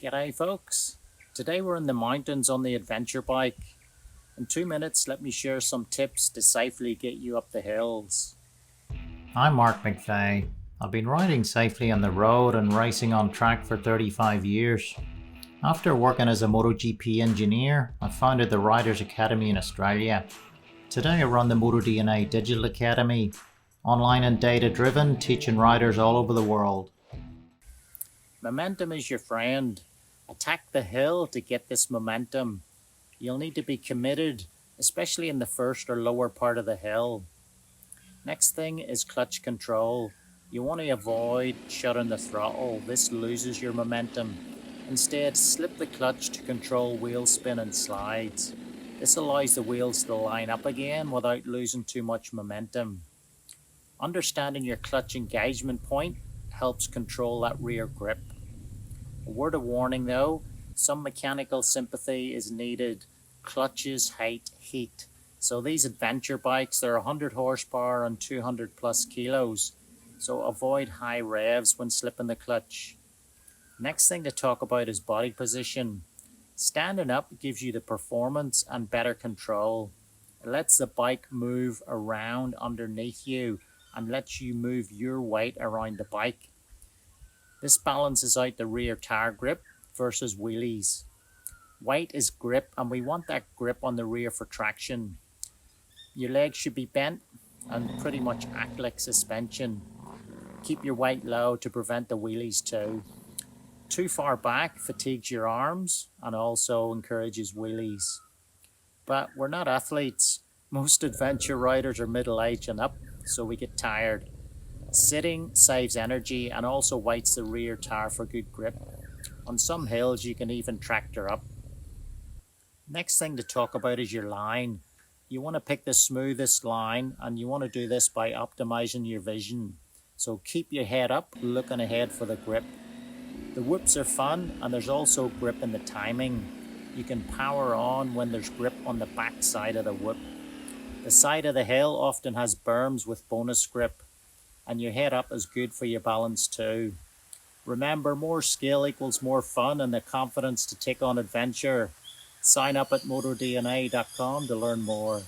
G'day folks. Today we're in the mountains on the adventure bike. In 2 minutes, let me share some tips to safely get you up the hills. I'm Mark McVeigh. I've been riding safely on the road and racing on track for 35 years. After working as a MotoGP engineer, I founded the Riders Academy in Australia. Today I run the MotoDNA Digital Academy, online and data driven, teaching riders all over the world. Momentum is your friend. Attack the hill to get this momentum. You'll need to be committed, especially in the first or lower part of the hill. Next thing is clutch control. You want to avoid shutting the throttle. This loses your momentum. Instead, slip the clutch to control wheel spin and slides. This allows the wheels to line up again without losing too much momentum. Understanding your clutch engagement point helps control that rear grip. A word of warning though, some mechanical sympathy is needed. Clutches hate heat. So these adventure bikes, they're 100 horsepower and 200 plus kilos. So avoid high revs when slipping the clutch. Next thing to talk about is body position. Standing up gives you the performance and better control. It lets the bike move around underneath you and lets you move your weight around the bike. This balances out the rear tire grip versus wheelies. Weight is grip, and we want that grip on the rear for traction. Your legs should be bent and pretty much act like suspension. Keep your weight low to prevent the wheelies too. Too far back fatigues your arms and also encourages wheelies. But we're not athletes. Most adventure riders are middle-aged and up, so we get tired. Sitting saves energy and also weights the rear tire for good grip. On some hills you can even tractor up. Next thing to talk about is your line. You want to pick the smoothest line, and you want to do this by optimizing your vision. So keep your head up, looking ahead for the grip. The whoops are fun, and there's also grip in the timing. You can power on when there's grip on the back side of the whoop. The side of the hill often has berms with bonus grip, and your head up is good for your balance too. Remember, more skill equals more fun and the confidence to take on adventure. Sign up at motordna.com to learn more.